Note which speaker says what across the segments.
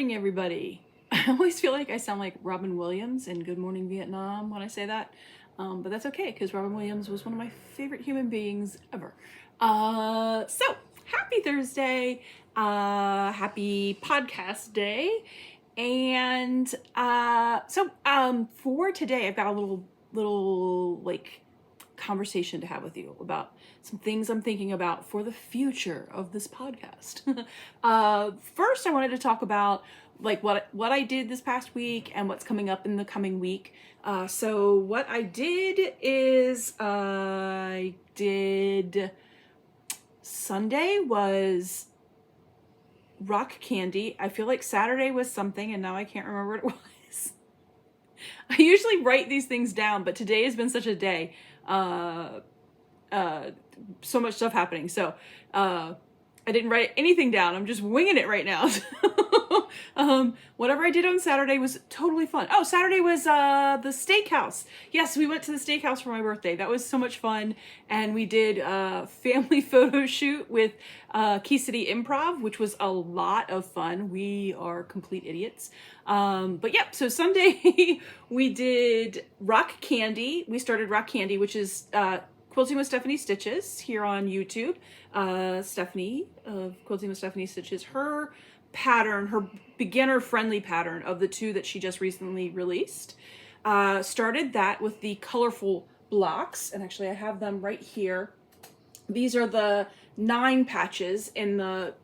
Speaker 1: morning, everybody. I always feel like I sound like Robin Williams in Good Morning Vietnam when I say that, but that's okay because Robin Williams was one of my favorite human beings ever. So happy Thursday, happy podcast day, and for today I've got a little like conversation to have with you about some things I'm thinking about for the future of this podcast. First, I wanted to talk about like what I did this past week and what's coming up in the coming week. So what I did is Sunday was rock candy. I feel like Saturday was something and now I can't remember what it was. I usually write these things down, but today has been such a day. So much stuff happening. So I didn't write anything down. I'm just winging it right now. Whatever I did on Saturday was totally fun. Oh, Saturday was the steakhouse. Yes, we went to the steakhouse for my birthday. That was so much fun. And we did a family photo shoot with Key City Improv, which was a lot of fun. We are complete idiots. But yeah, so Sunday we did Rock Candy. We started Rock Candy, which is Quilting with Stephanie Stitches here on YouTube. Stephanie of Quilting with Stephanie Stitches, her pattern, her beginner friendly pattern of the two that she just recently released, started that with the colorful blocks. And actually I have them right here. These are the 9 patches in the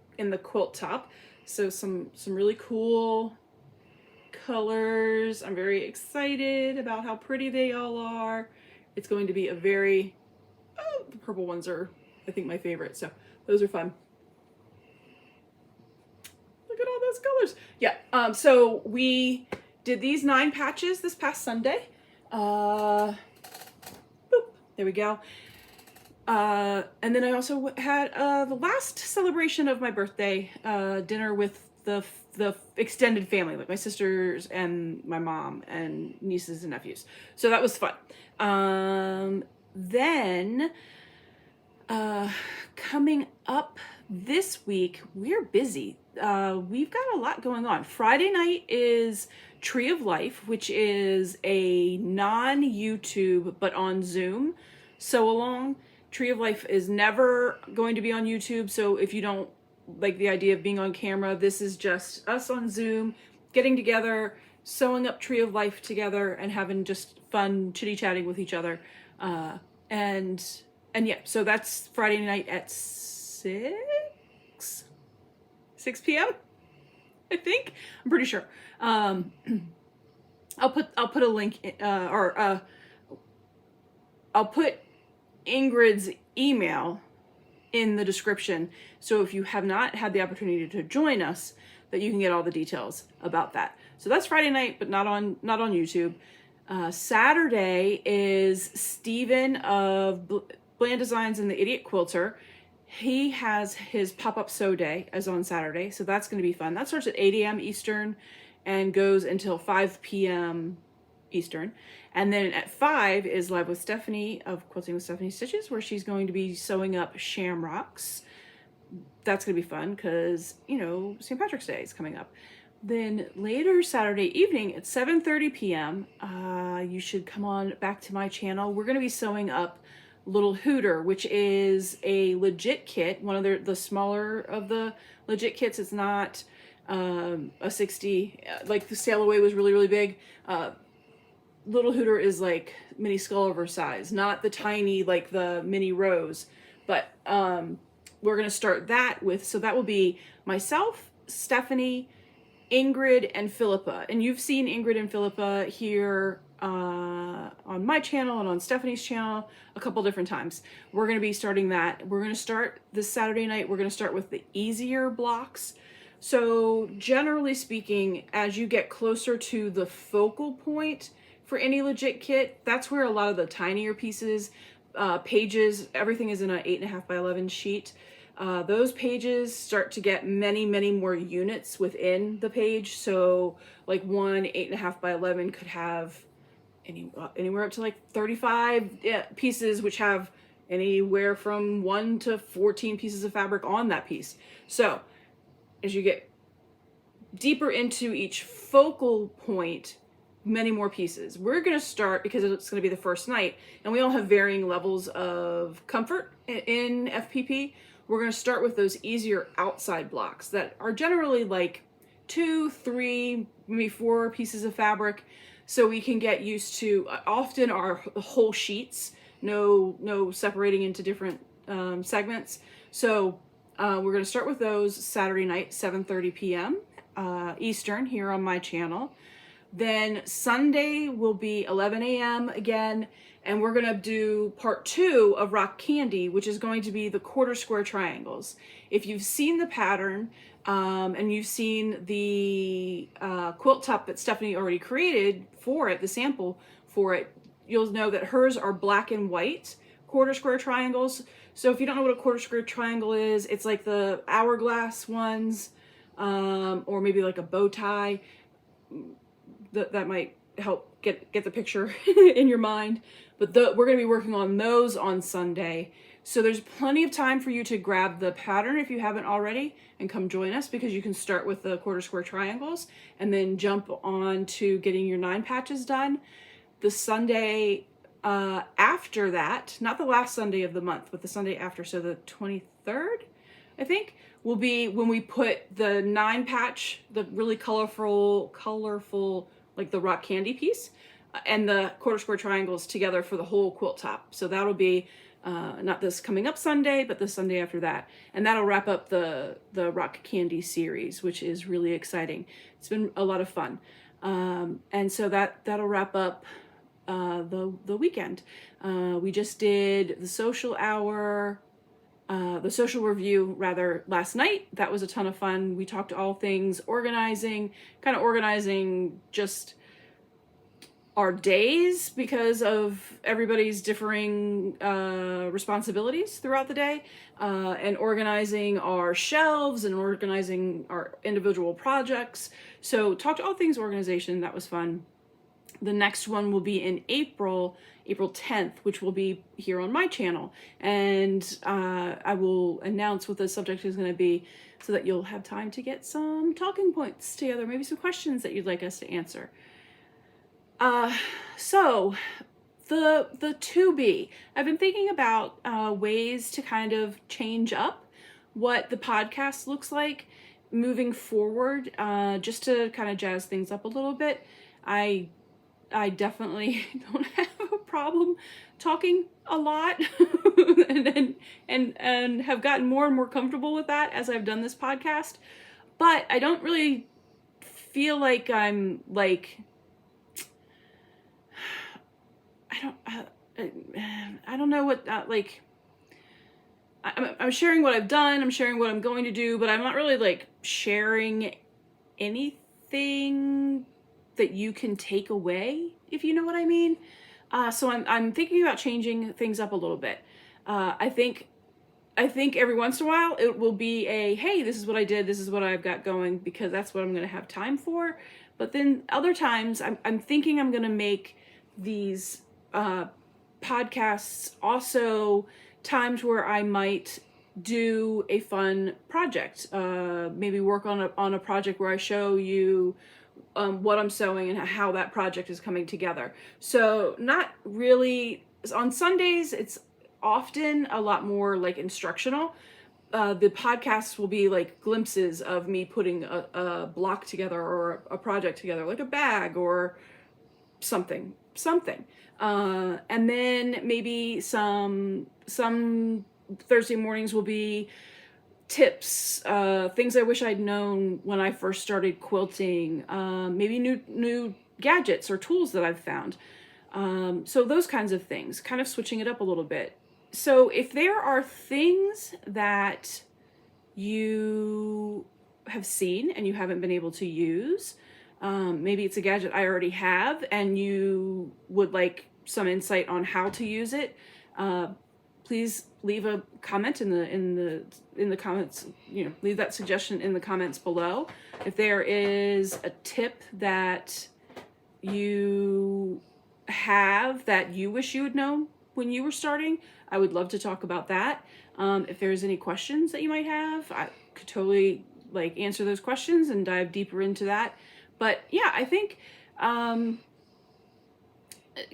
Speaker 1: quilt top. So some really cool colors. I'm very excited about how pretty they all are. It's going to be a very, the purple ones are, I think, my favorite. So those are fun. Look at all those colors. Yeah. So we did these 9 patches this past Sunday. Boop, there we go. And then I also had the last celebration of my birthday dinner with the extended family, like my sisters and my mom and nieces and nephews. So that was fun. Then coming up this week, we're busy. We've got a lot going on. Friday night is Tree of Life, which is a non-YouTube but on Zoom sew along. Tree of Life is never going to be on YouTube, so if you don't like the idea of being on camera, this is just us on Zoom getting together, sewing up Tree of Life together and having just fun chitty-chatting with each other. And yeah, so that's Friday night at 6 p.m. I think. I'm pretty sure. I'll put a link I'll put Ingrid's email in the description, so if you have not had the opportunity to join us, that you can get all the details about that. So that's Friday night, but not on YouTube. Saturday is Steven of Bland Designs and the Idiot Quilter. He has his pop-up sew day as on Saturday, so that's going to be fun. That starts at 8 a.m. Eastern and goes until 5 p.m. Eastern. And then at 5 is Live with Stephanie of Quilting with Stephanie Stitches, where she's going to be sewing up shamrocks. That's going to be fun because, you know, St. Patrick's Day is coming up. Then later Saturday evening at 7:30 p.m., you should come on back to my channel. We're going to be sewing up Little Hooter, which is a legit kit, one of the smaller of the legit kits. It's not a 60, like the Sail Away was really, really big. Little Hooter is like mini Skulliver size, not the tiny like the mini Rose, but we're going to start that with, so that will be myself, Stephanie, Ingrid, and Philippa. And you've seen Ingrid and Philippa here on my channel and on Stephanie's channel a couple different times. We're going to be starting that. We're going to start this Saturday night. We're going to start with the easier blocks. So generally speaking, as you get closer to the focal point for any legit kit, that's where a lot of the tinier pieces, pages, everything is in an 8.5 by 11 sheet. Those pages start to get many, many more units within the page. So like one 8.5 by 11 could have anywhere up to like 35 pieces, which have anywhere from 1 to 14 pieces of fabric on that piece. So as you get deeper into each focal point, many more pieces. We're going to start, because it's going to be the first night, and we all have varying levels of comfort in FPP. We're going to start with those easier outside blocks that are generally like 2, 3, maybe 4 pieces of fabric, so we can get used to often our whole sheets, no separating into different segments. So we're going to start with those Saturday night, 7:30 p.m. Eastern, here on my channel. Then Sunday will be 11 a.m. again, and we're going to do part 2 of Rock Candy, which is going to be the quarter square triangles. If you've seen the pattern, and you've seen the quilt top that Stephanie already created for it, the sample for it, you'll know that hers are black and white quarter square triangles. So if you don't know what a quarter square triangle is, it's like the hourglass ones, or maybe like a bow tie. That might help get the picture in your mind. But we're going to be working on those on Sunday. So there's plenty of time for you to grab the pattern if you haven't already and come join us, because you can start with the quarter square triangles and then jump on to getting your 9 patches done. The Sunday after that, not the last Sunday of the month, but the Sunday after, so the 23rd, I think, will be when we put the 9 patch, the really colorful, like the Rock Candy piece, and the quarter square triangles together for the whole quilt top. So that'll be not this coming up Sunday, but the Sunday after that. And that'll wrap up the Rock Candy series, which is really exciting. It's been a lot of fun. And so that'll wrap up the weekend. We just did the social hour, the social review rather, last night. That was a ton of fun. We talked all things organizing, kind of organizing just our days because of everybody's differing responsibilities throughout the day, and organizing our shelves and organizing our individual projects. So talked all things organization. That was fun. The next one will be in April 10th, which will be here on my channel. And I will announce what the subject is going to be so that you'll have time to get some talking points together, maybe some questions that you'd like us to answer. So the 2B, I've been thinking about ways to kind of change up what the podcast looks like moving forward, just to kind of jazz things up a little bit. I definitely don't have a problem talking a lot and have gotten more and more comfortable with that as I've done this podcast. But I don't really feel like I'm like, I don't know what, like, I'm sharing what I've done, I'm sharing what I'm going to do, but I'm not really like sharing anything that you can take away, if you know what I mean. So I'm thinking about changing things up a little bit. I think every once in a while it will be a, hey, this is what I did, this is what I've got going, because that's what I'm going to have time for. But then other times I'm thinking I'm going to make these podcasts also times where I might do a fun project, maybe work on a project where I show you what I'm sewing and how that project is coming together. So not really, on Sundays, it's often a lot more like instructional. The podcasts will be like glimpses of me putting a block together or a project together, like a bag or something. And then maybe some Thursday mornings will be tips, things I wish I'd known when I first started quilting, maybe new gadgets or tools that I've found. So those kinds of things, kind of switching it up a little bit. So if there are things that you have seen and you haven't been able to use, maybe it's a gadget I already have and you would like some insight on how to use it, please leave a comment in the comments, leave that suggestion in the comments below. If there is a tip that you have that you wish you had known when you were starting, I would love to talk about that. If there's any questions that you might have, I could totally like answer those questions and dive deeper into that. But yeah, I think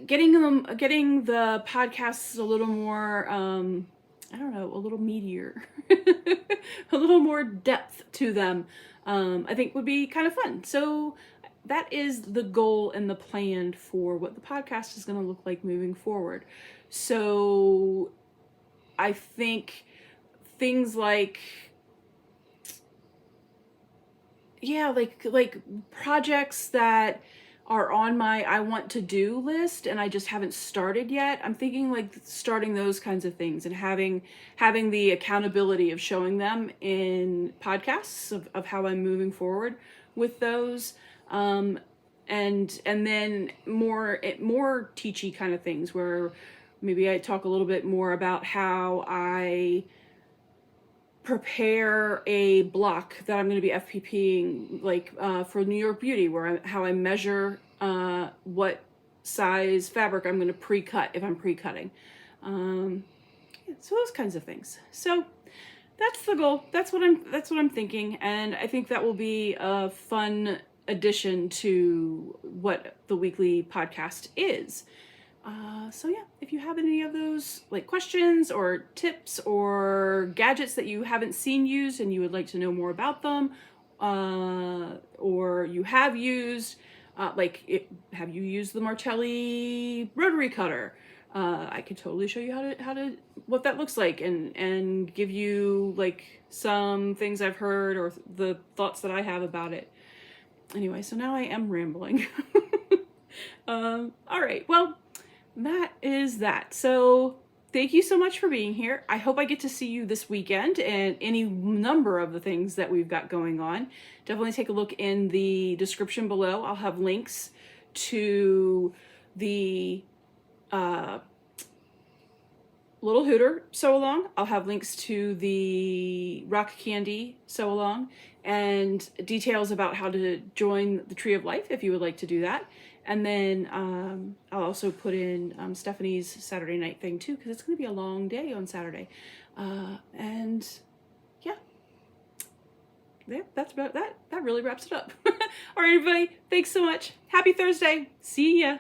Speaker 1: getting the podcasts a little more I don't know, a little meatier, a little more depth to them, I think would be kind of fun. So that is the goal and the plan for what the podcast is going to look like moving forward. So I think things like, yeah, like projects that are on my I want to do list and I just haven't started yet. I'm thinking like starting those kinds of things and having the accountability of showing them in podcasts of how I'm moving forward with those. And then more teachy kind of things where maybe I talk a little bit more about how I prepare a block that I'm going to be FPPing, like for New York Beauty, how I measure what size fabric I'm going to pre-cut if I'm pre-cutting. So those kinds of things. So that's the goal. That's what I'm thinking, and I think that will be a fun addition to what the weekly podcast is. So yeah, if you have any of those like questions or tips or gadgets that you haven't seen used and you would like to know more about them, or you have used, have you used the Martelli rotary cutter? I could totally show you how to what that looks like and give you like some things I've heard or the thoughts that I have about it. Anyway, so now I am rambling. All right, well, that is that. So thank you so much for being here. I hope I get to see you this weekend and any number of the things that we've got going on. Definitely take a look in the description below. I'll have links to the Little Hooter sew along. I'll have links to the Rock Candy sew along and details about how to join the Tree of Life if you would like to do that. And then I'll also put in Stephanie's Saturday night thing too, because it's going to be a long day on Saturday. And yeah, that's about that. That really wraps it up. All right, everybody. Thanks so much. Happy Thursday. See ya.